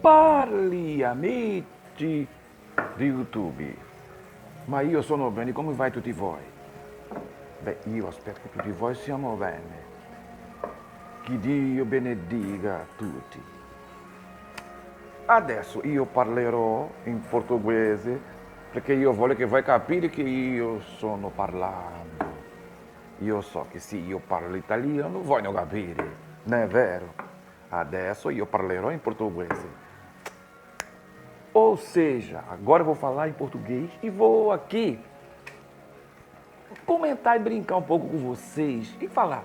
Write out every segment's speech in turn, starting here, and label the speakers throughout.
Speaker 1: Parli, amici di YouTube. Ma io sono bene, come vai tutti voi? Beh, io aspetto che tutti voi siamo bene. Che Dio benedica tutti. Adesso io parlerò in portoghese perché io voglio che voi capite che io sono parlando. Io so che se io parlo italiano voi non capite, non è vero? Adesso io parlerò in portoghese. Ou seja, agora eu vou falar em português e vou aqui comentar e brincar um pouco com vocês e falar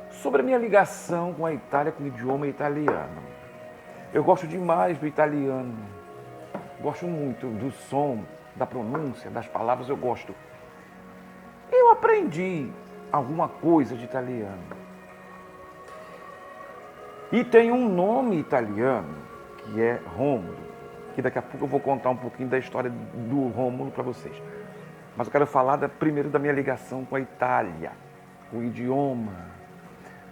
Speaker 1: sobre a minha ligação com a Itália, com o idioma italiano. Eu gosto demais do italiano, gosto muito do som, da pronúncia, das palavras, eu gosto. Eu aprendi alguma coisa de italiano. E tem um nome italiano, que é Rômulo, que daqui a pouco eu vou contar um pouquinho da história do Rômulo para vocês. Mas eu quero falar primeiro da minha ligação com a Itália, com o idioma.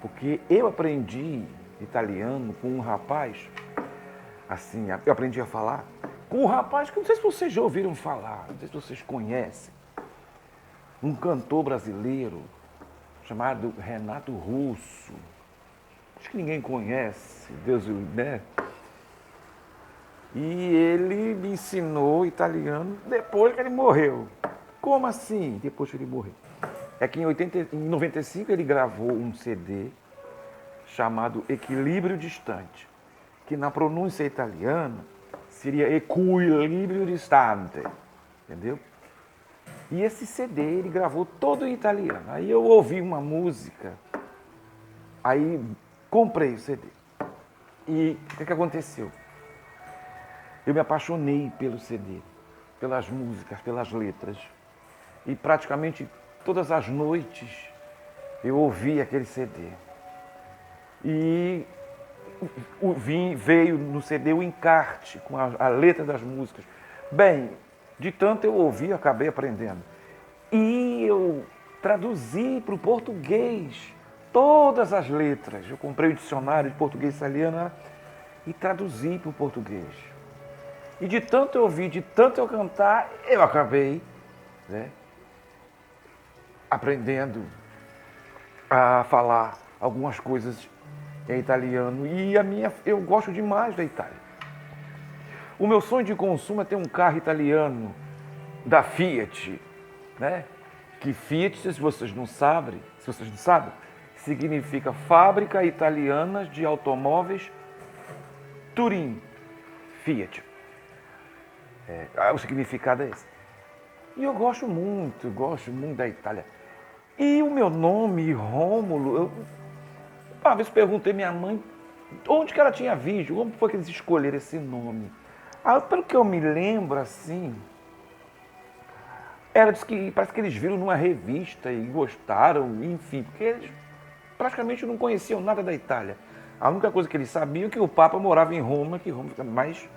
Speaker 1: Porque eu aprendi italiano com um rapaz, assim, eu aprendi a falar com um rapaz que não sei se vocês já ouviram falar, não sei se vocês conhecem. Um cantor brasileiro chamado Renato Russo. Acho que ninguém conhece, Deus, né? E ele me ensinou italiano depois que ele morreu. Como assim, depois que ele morreu? É que em 95 ele gravou um CD chamado Equilíbrio Distante, que na pronúncia italiana seria Equilíbrio Distante, entendeu? E esse CD ele gravou todo em italiano. Aí eu ouvi uma música, aí comprei o CD. E o que aconteceu? Eu me apaixonei pelo CD, pelas músicas, pelas letras. E praticamente todas as noites eu ouvia aquele CD. E veio no CD o encarte com a letra das músicas. Bem, de tanto eu ouvir, acabei aprendendo. E eu traduzi para o português todas as letras. Eu comprei o dicionário de português italiano e traduzi para o português. E de tanto eu ouvir, de tanto eu cantar, eu acabei, né, aprendendo a falar algumas coisas em italiano. E eu gosto demais da Itália. O meu sonho de consumo é ter um carro italiano da Fiat, né? Que Fiat, se vocês não sabem, significa Fábrica Italiana de Automóveis Turim, Fiat. O significado é esse. E eu gosto muito da Itália. E o meu nome, Rômulo, uma vez perguntei à minha mãe onde que ela tinha visto, como foi que eles escolheram esse nome. Pelo que eu me lembro, assim, parece que eles viram numa revista e gostaram, enfim, porque eles praticamente não conheciam nada da Itália. A única coisa que eles sabiam é que o Papa morava em Roma, mas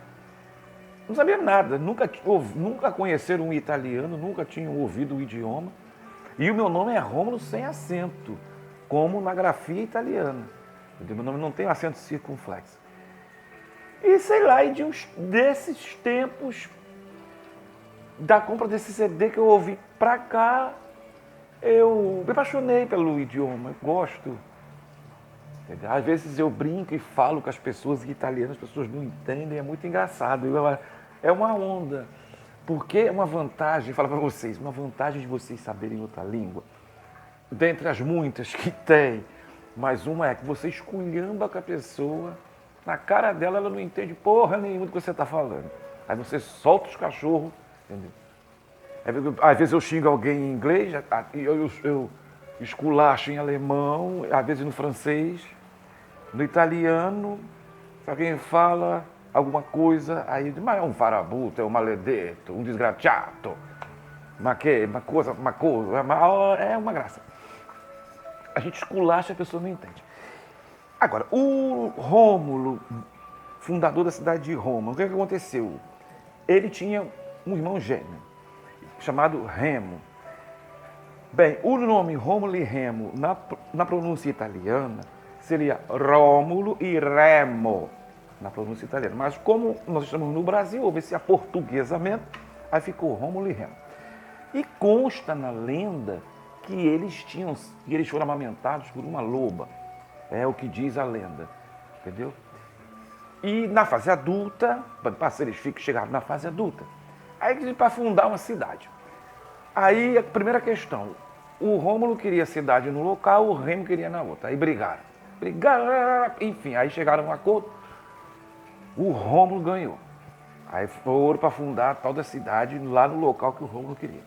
Speaker 1: não sabia nada, nunca conheceram um italiano, nunca tinham ouvido o idioma. E o meu nome é Rômulo sem acento, como na grafia italiana. Meu nome não tem acento circunflexo. E sei lá, e desses tempos, da compra desse CD que eu ouvi pra cá, eu me apaixonei pelo idioma, gosto. Às vezes eu brinco e falo com as pessoas italianas, as pessoas não entendem, é muito engraçado. É uma onda, porque é uma vantagem, falo para vocês, uma vantagem de vocês saberem outra língua, dentre as muitas que tem, mas uma é que você esculhamba com a pessoa, na cara dela ela não entende porra nenhuma do que você está falando. Aí você solta os cachorros, entendeu? Às vezes eu xingo alguém em inglês, eu esculacho em alemão, às vezes no francês, no italiano, se alguém fala alguma coisa, aí mas é um farabuto, é um maledetto, um desgraciato, uma coisa, é uma graça. A gente esculacha, a pessoa não entende. Agora, o Rômulo, fundador da cidade de Roma, o que aconteceu? Ele tinha um irmão gêmeo, chamado Remo. Bem, o nome Rômulo e Remo, na pronúncia italiana, seria Rômulo e Remo. na pronúncia italiana. Mas como nós estamos no Brasil, houve esse aportuguesamento, aí ficou Rômulo e Remo. E consta na lenda que eles foram amamentados por uma loba. É o que diz a lenda, entendeu? E na fase adulta, para eles chegaram na fase adulta, aí para fundar uma cidade. Aí a primeira questão, o Rômulo queria cidade no local, o Remo queria na outra. Aí brigaram, enfim, aí chegaram a um acordo, o Rômulo ganhou. Aí foram para fundar a tal da cidade lá no local que o Rômulo queria.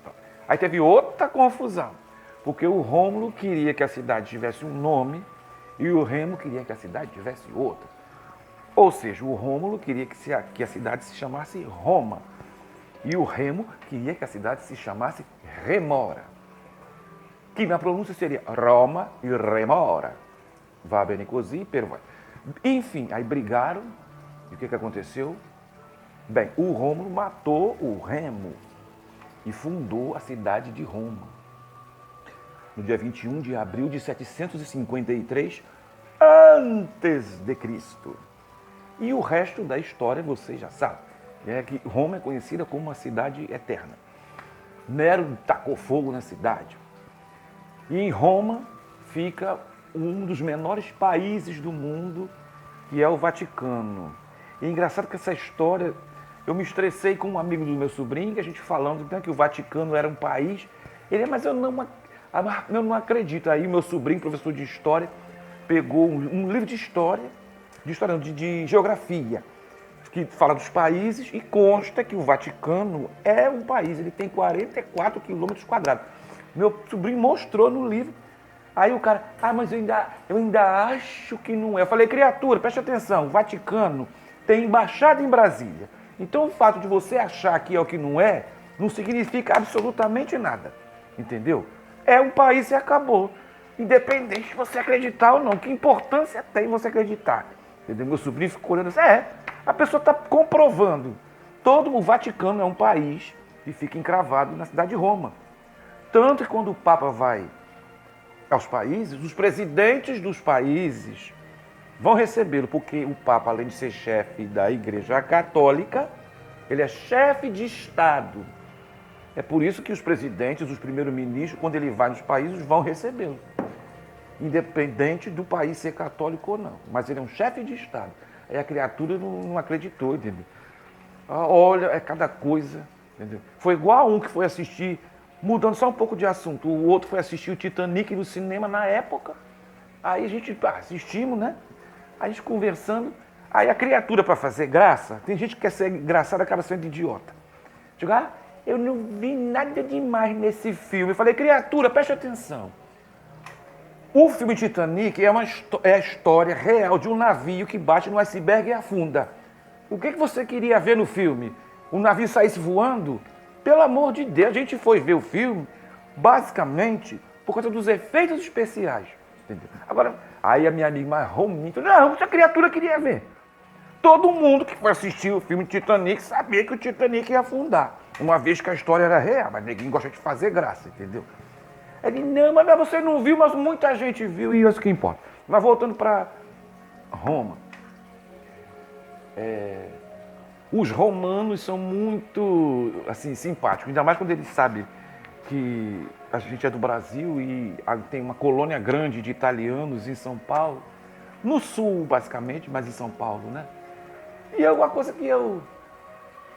Speaker 1: Aí teve outra confusão, porque o Rômulo queria que a cidade tivesse um nome e o Remo queria que a cidade tivesse outro. Ou seja, o Rômulo queria que a cidade se chamasse Roma e o Remo queria que a cidade se chamasse Remora, que na pronúncia seria Roma e Remora. Va bene così, per voi. Enfim, aí brigaram e o que aconteceu? Bem, o Rômulo matou o Remo e fundou a cidade de Roma. No dia 21 de abril de 753 a.C. E o resto da história vocês já sabem. É que Roma é conhecida como uma cidade eterna. Nero tacou fogo na cidade. E em Roma fica um dos menores países do mundo, que é o Vaticano. E é engraçado que essa história, eu me estressei com um amigo do meu sobrinho, que a gente falando que o Vaticano era um país. Ele, mas eu não acredito. Aí o meu sobrinho, professor de história, pegou um livro de história, de geografia, que fala dos países e consta que o Vaticano é um país, ele tem 44 quilômetros quadrados. Meu sobrinho mostrou no livro. Aí o cara, mas eu ainda acho que não é. Eu falei, criatura, preste atenção, o Vaticano tem embaixada em Brasília. Então o fato de você achar que é o que não é, não significa absolutamente nada. Entendeu? É um país e acabou. Independente de você acreditar ou não. Que importância tem você acreditar? Entendeu? Meu sobrinho ficou olhando assim, a pessoa está comprovando. Todo o Vaticano é um país e fica encravado na cidade de Roma. Tanto que quando o Papa vai aos países, os presidentes dos países vão recebê-lo, porque o Papa, além de ser chefe da Igreja Católica, ele é chefe de Estado. É por isso que os presidentes, os primeiros-ministros, quando ele vai nos países, vão recebê-lo. Independente do país ser católico ou não. Mas ele é um chefe de Estado. Aí a criatura não acreditou, entendeu? Olha, é cada coisa, entendeu? Foi igual a um que foi assistir, mudando só um pouco de assunto, o outro foi assistir o Titanic no cinema na época. Aí a gente assistimos, né? A gente conversando. Aí a criatura, para fazer graça, tem gente que quer ser engraçada, acaba sendo idiota. Digo, eu não vi nada demais nesse filme. Eu falei, criatura, preste atenção. O filme Titanic é a história real de um navio que bate no iceberg e afunda. O que você queria ver no filme? O navio saísse voando? Pelo amor de Deus, a gente foi ver o filme, basicamente, por causa dos efeitos especiais. Entendeu? Agora, aí a minha amiga Marrom falou, não, essa criatura queria ver. Todo mundo que foi assistir o filme Titanic sabia que o Titanic ia afundar. Uma vez que a história era real, mas ninguém gosta de fazer graça, entendeu? Ele, não, mas você não viu, mas muita gente viu e isso que importa. Mas voltando para Roma. Os romanos são muito, assim, simpáticos, ainda mais quando eles sabem que a gente é do Brasil e tem uma colônia grande de italianos em São Paulo. No sul, basicamente, mas em São Paulo, né? E é uma coisa que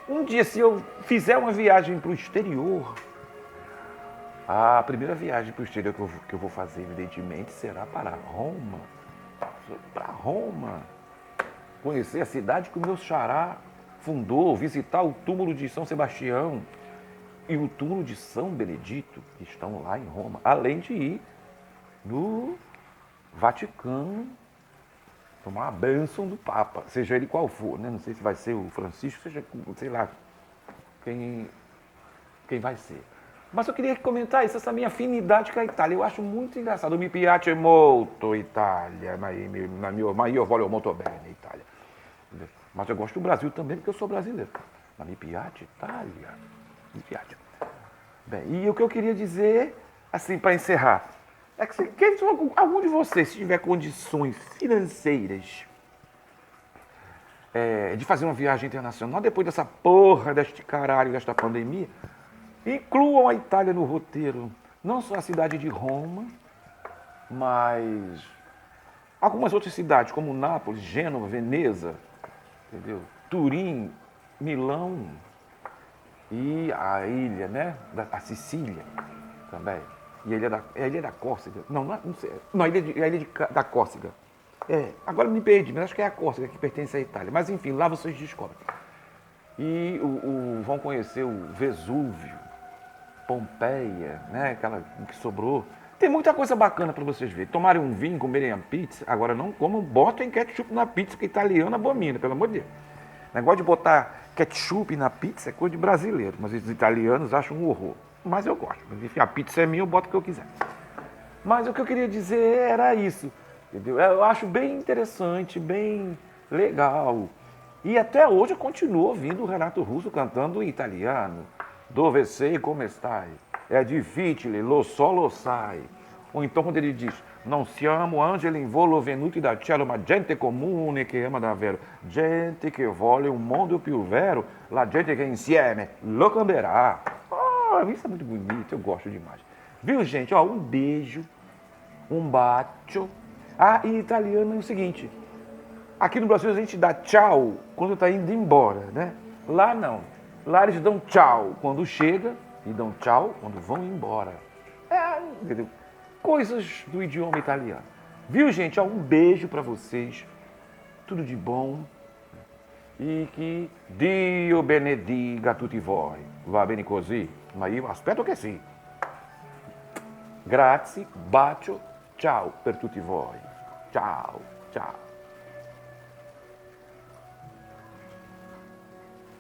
Speaker 1: um dia, se eu fizer uma viagem para o exterior, a primeira viagem para o exterior que eu vou fazer, evidentemente, será para Roma. Para Roma. Conhecer a cidade que o meu xará fundou, visitar o túmulo de São Sebastião e o túmulo de São Benedito, que estão lá em Roma. Além de ir no Vaticano, tomar a bênção do Papa, seja ele qual for, né? Não sei se vai ser o Francisco, seja, sei lá, quem vai ser. Mas eu queria comentar isso, essa minha afinidade com a Itália. Eu acho muito engraçado. Mi piace molto Itália, ma io voglio molto bene Itália. Mas eu gosto do Brasil também, porque eu sou brasileiro. Mas mi piace Itália. Mi piace. Bem, e o que eu queria dizer, assim, para encerrar, é que algum de vocês, se tiver condições financeiras, de fazer uma viagem internacional, depois dessa porra, deste caralho, desta pandemia, incluam a Itália no roteiro. Não só a cidade de Roma, mas algumas outras cidades, como Nápoles, Gênova, Veneza, entendeu? Turim, Milão e a ilha, né? A Sicília também. E a ilha da Córcega. Não sei. Não, a ilha da Córcega. Agora me perdi, mas acho que é a Córcega que pertence à Itália. Mas enfim, lá vocês descobrem. E vão conhecer o Vesúvio, Pompeia, né? Aquela que sobrou. Tem muita coisa bacana para vocês verem. Tomarem um vinho, comerem a pizza. Agora não comam, botem ketchup na pizza, que italiano abomina, pelo amor de Deus. O negócio de botar ketchup na pizza é coisa de brasileiro, mas os italianos acham um horror. Mas eu gosto. Mas enfim, a pizza é minha, eu boto o que eu quiser. Mas o que eu queria dizer era isso. Entendeu? Eu acho bem interessante, bem legal. E até hoje eu continuo ouvindo o Renato Russo cantando em italiano. Dove sei come stai? É difficile, lo so lo sai. Ou então quando ele diz, non siamo angeli in volo venuti dal cielo, ma gente comune che ama davvero. Gente che vuole un mondo più vero, la gente che insieme lo cambierà. Isso é muito bonito, eu gosto demais. Viu, gente? Um beijo, um bacio. Em italiano é o seguinte, aqui no Brasil a gente dá tchau quando está indo embora, né? Lá não. Lá eles dão tchau quando chega e dão tchau quando vão embora. Entendeu? Coisas do idioma italiano. Viu, gente? Um beijo para vocês. Tudo de bom. E que Dio benediga tutti voi. Va bene così? Ma io aspetto che sì. Grazie, bacio, ciao per tutti voi. Ciao, ciao.